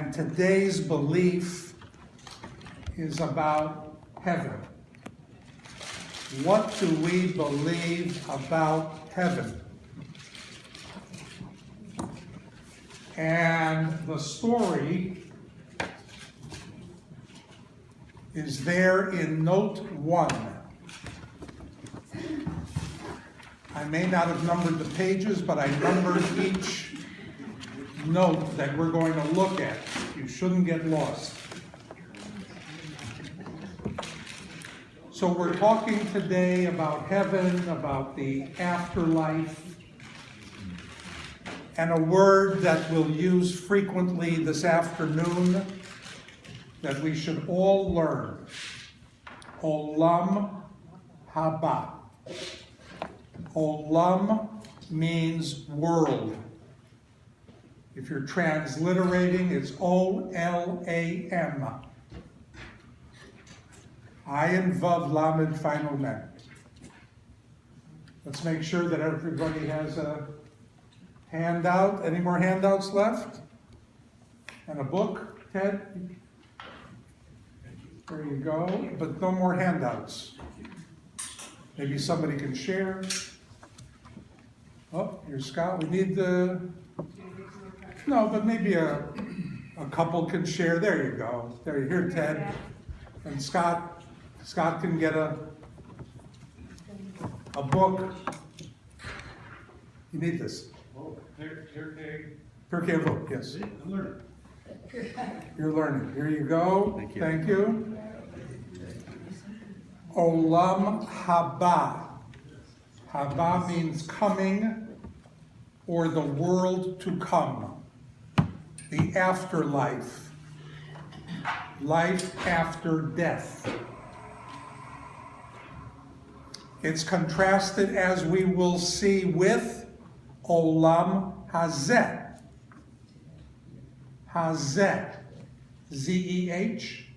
And today's belief is about heaven. What do we believe about heaven? And the story is there in note 1. I may not have numbered the pages, but I numbered each note that we're going to look at. You shouldn't get lost. So we're talking today about heaven, about the afterlife, and a word that we'll use frequently this afternoon that we should all learn: Olam Haba. Olam means world. If you're transliterating, it's O-L-A-M. Ayin Vav Lamed final mem. Let's make sure that everybody has a handout. Any more handouts left? And a book, Ted? There you go, but no more handouts. Maybe somebody can share. Oh, here's Scott. We need the... No, but maybe a couple can share. There you go. There you here, Ted. And Scott can get a book. You need this. Pirkei Avot, yes. I'm learning. You're learning. Here you go. Thank you. Thank you. Olam Haba. Haba means coming, or the world to come. The afterlife. Life after death. It's contrasted, as we will see, with Olam Hazeh. Hazeh. Z-E-H.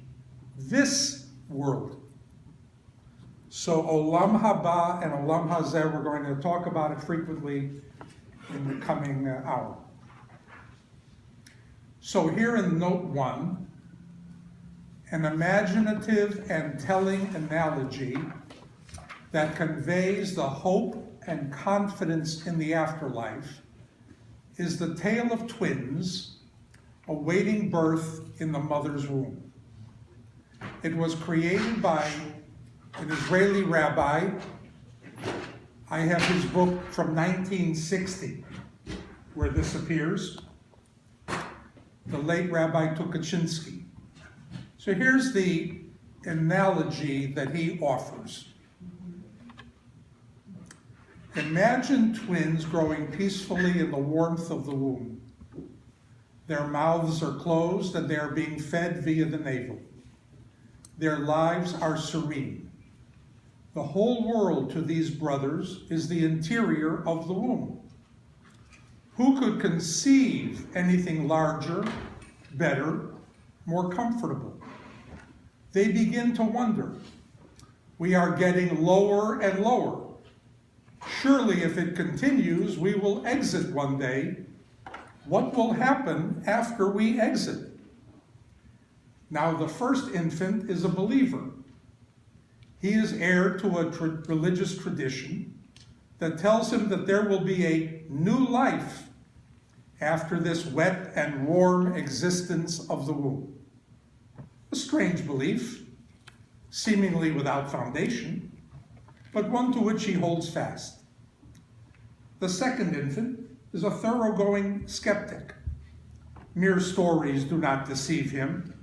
This world. So Olam Haba and Olam Hazeh, we're going to talk about it frequently in the coming hour. So here in note 1, an imaginative and telling analogy that conveys the hope and confidence in the afterlife is the tale of twins awaiting birth in the mother's womb. It was created by an Israeli rabbi. I have his book from 1960 where this appears. The late Rabbi Tukachinsky. So here's the analogy that he offers. Imagine twins growing peacefully in the warmth of the womb. Their mouths are closed and they are being fed via the navel. Their lives are serene. The whole world to these brothers is the interior of the womb. Who could conceive anything larger, better, more comfortable? They begin to wonder. We are getting lower and lower. Surely if it continues, we will exit one day. What will happen after we exit? Now the first infant is a believer. He is heir to a religious tradition that tells him that there will be a new life after this wet and warm existence of the womb. A strange belief, seemingly without foundation, but one to which he holds fast. The second infant is a thoroughgoing skeptic. Mere stories do not deceive him.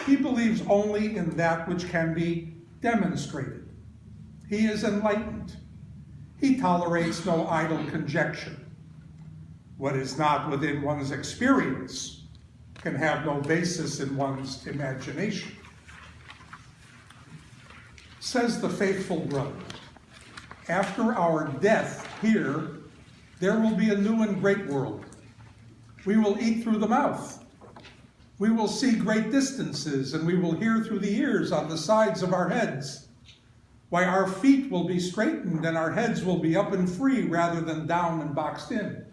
He believes only in that which can be demonstrated. He is enlightened. He tolerates no idle conjecture. What is not within one's experience can have no basis in one's imagination. Says the faithful brother, after our death here, there will be a new and great world. We will eat through the mouth. We will see great distances, and we will hear through the ears on the sides of our heads. Why, our feet will be straightened and our heads will be up and free rather than down and boxed in.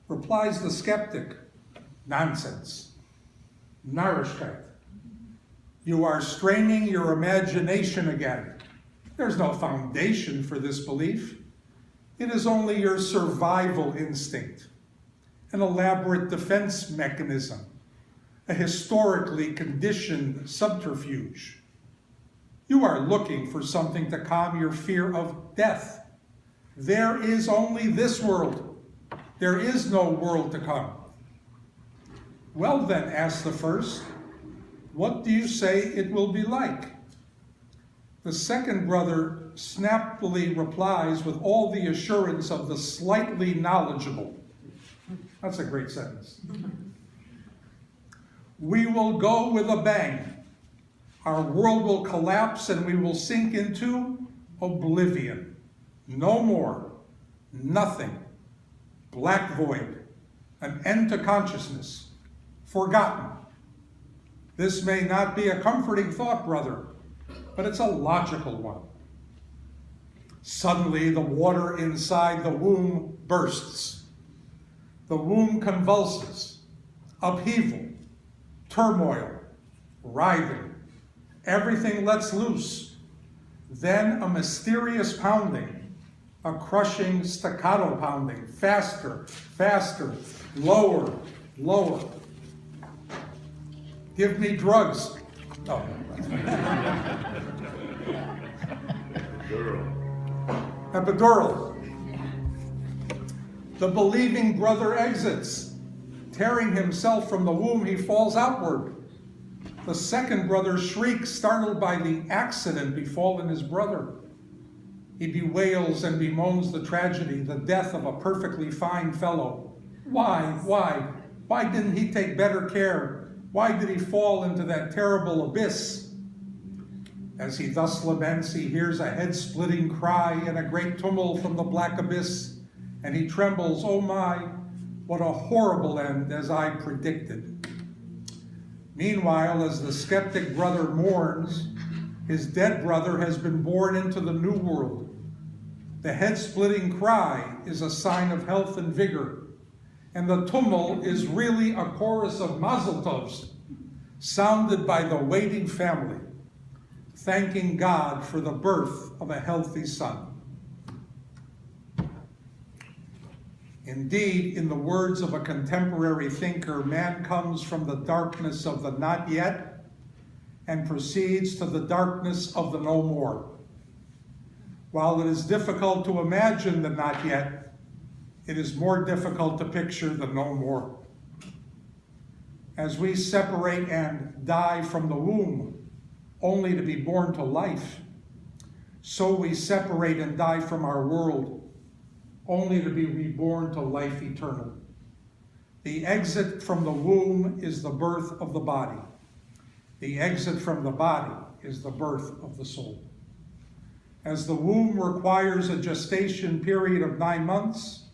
Replies the skeptic, Nonsense. Narishkeit. You are straining your imagination again. There's no foundation for this belief. It is only your survival instinct, an elaborate defense mechanism, a historically conditioned subterfuge. You are looking for something to calm your fear of death. There is only this world. There is no world to come. Well then, asked the first, what do you say it will be like? The second brother snappily replies with all the assurance of the slightly knowledgeable. That's a great sentence. We will go with a bang. Our world will collapse and we will sink into oblivion. No more. Nothing. Black void. An end to consciousness. Forgotten. This may not be a comforting thought, brother, but it's a logical one. Suddenly, the water inside the womb bursts. The womb convulses. Upheaval. Turmoil. Writhing. Everything lets loose. Then a mysterious pounding, a crushing staccato pounding, faster, faster, lower, lower. Give me drugs. Oh. Epidural. The believing brother exits. Tearing himself from the womb, he falls outward. The second brother shrieks, startled by the accident befallen his brother. He bewails and bemoans the tragedy, the death of a perfectly fine fellow. Why didn't he take better care? Why did he fall into that terrible abyss? As he thus laments, he hears a head-splitting cry and a great tumult from the black abyss, and he trembles, oh my, what a horrible end, as I predicted. Meanwhile, as the skeptic brother mourns, his dead brother has been born into the new world. The head-splitting cry is a sign of health and vigor, and the tumult is really a chorus of mazel tovs, sounded by the waiting family, thanking God for the birth of a healthy son. Indeed, in the words of a contemporary thinker, man comes from the darkness of the not yet and proceeds to the darkness of the no more. While it is difficult to imagine the not yet, it is more difficult to picture the no more. As we separate and die from the womb, only to be born to life, so we separate and die from our world, only to be reborn to life eternal. The exit from the womb is the birth of the body. The exit from the body is the birth of the soul. As the womb requires a gestation period of 9 months,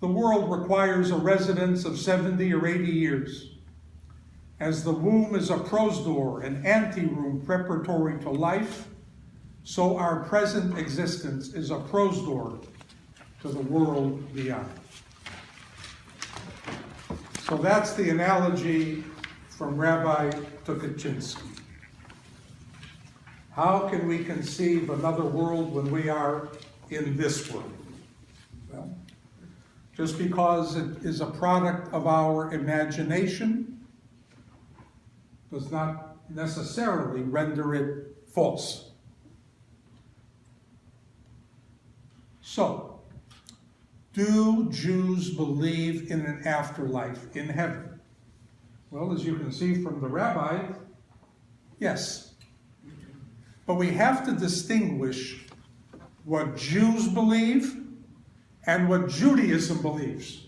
the world requires a residence of 70 or 80 years. As the womb is a prosdor, an anteroom preparatory to life, so our present existence is a prosdor to the world beyond. So that's the analogy from Rabbi Tukachinsky. How can we conceive another world when we are in this world? Well, just because it is a product of our imagination does not necessarily render it false. So, do Jews believe in an afterlife in heaven? Well, as you can see from the rabbi, yes. But we have to distinguish what Jews believe and what Judaism believes.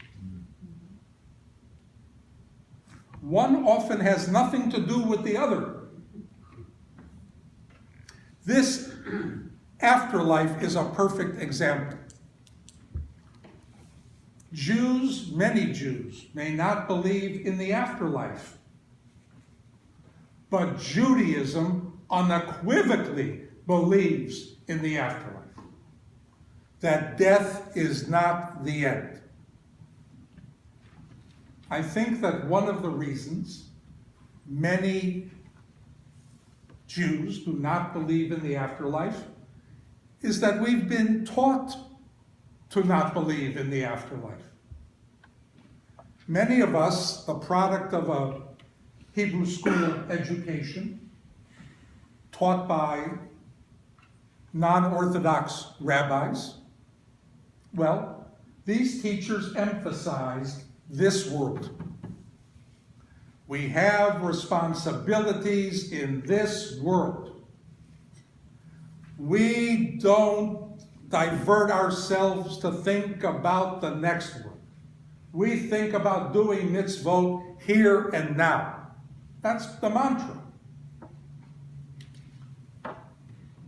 One often has nothing to do with the other. This afterlife is a perfect example. Jews, many Jews, may not believe in the afterlife, but Judaism unequivocally believes in the afterlife, that death is not the end. I think that one of the reasons many Jews do not believe in the afterlife is that we've been taught to not believe in the afterlife. Many of us, the product of a Hebrew school education, taught by non-Orthodox rabbis, well, these teachers emphasized this world. We have responsibilities in this world. We don't divert ourselves to think about the next world. We think about doing mitzvot here and now. That's the mantra.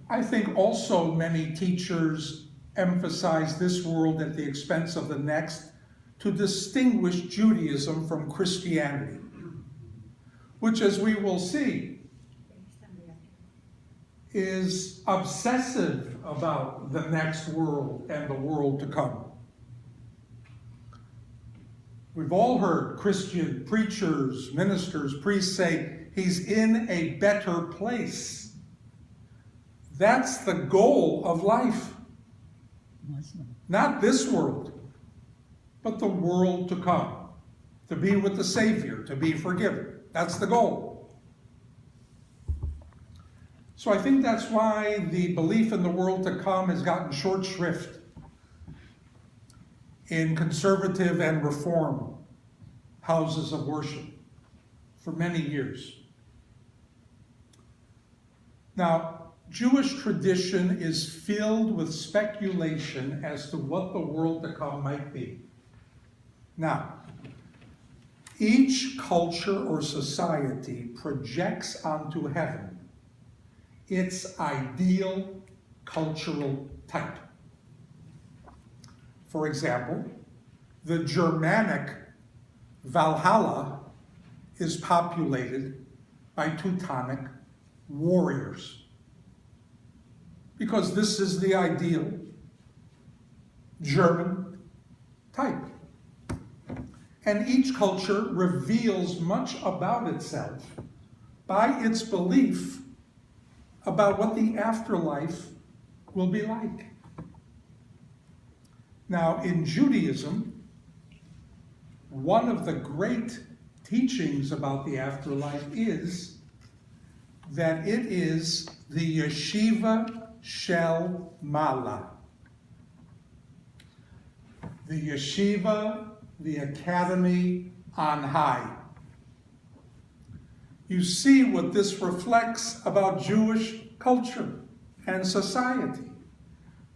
I think also many teachers emphasize this world at the expense of the next to distinguish Judaism from Christianity, which, as we will see, is obsessive about the next world and the world to come. We've all heard Christian preachers, ministers, priests say, he's in a better place. That's the goal of life. Not this world, but the world to come. To be with the Savior, to be forgiven. That's the goal. So I think that's why the belief in the world to come has gotten short shrift in conservative and reform houses of worship for many years. Now, Jewish tradition is filled with speculation as to what the world to come might be. Now, each culture or society projects onto heaven its ideal cultural type. For example, the Germanic Valhalla is populated by Teutonic warriors, because this is the ideal German type. And each culture reveals much about itself by its belief about what the afterlife will be like. Now, in Judaism, one of the great teachings about the afterlife is that it is the yeshiva shel mala. The yeshiva, the academy on high. You see what this reflects about Jewish culture and society.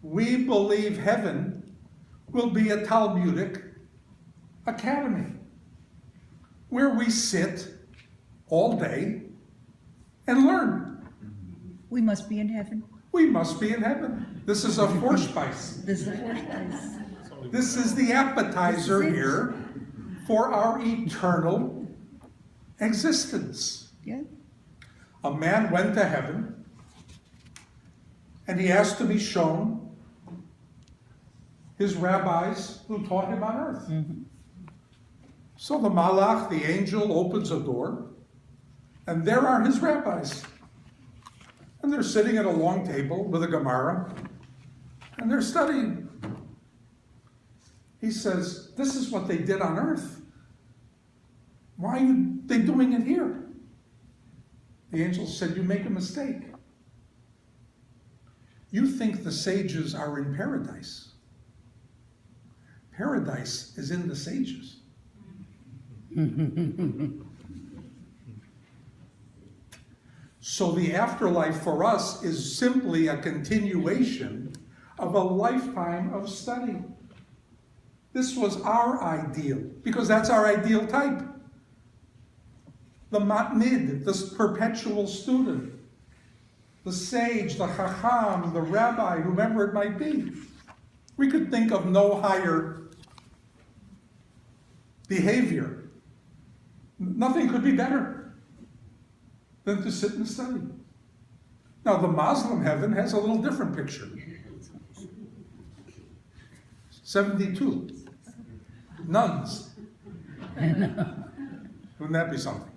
We believe heaven will be a Talmudic academy where we sit all day and learn. We must be in heaven. We must be in heaven. This is a Vorspeise. This is the first place. This is the appetizer here for our eternal existence. Yeah. A man went to heaven and he asked to be shown his rabbis who taught him on earth. Mm-hmm. So the malach, the angel, opens a door, and there are his rabbis. And they're sitting at a long table with a Gemara, and they're studying. He says, this is what they did on earth. Why are they doing it here? The angel said, you make a mistake. You think the sages are in paradise. Paradise is in the sages. So the afterlife for us is simply a continuation of a lifetime of study. This was our ideal, because that's our ideal type. The matnid, the perpetual student, the sage, the chacham, the rabbi, whomever it might be. We could think of no higher behavior. Nothing could be better than to sit and study. Now, the Muslim heaven has a little different picture. 72 nuns Wouldn't that be something?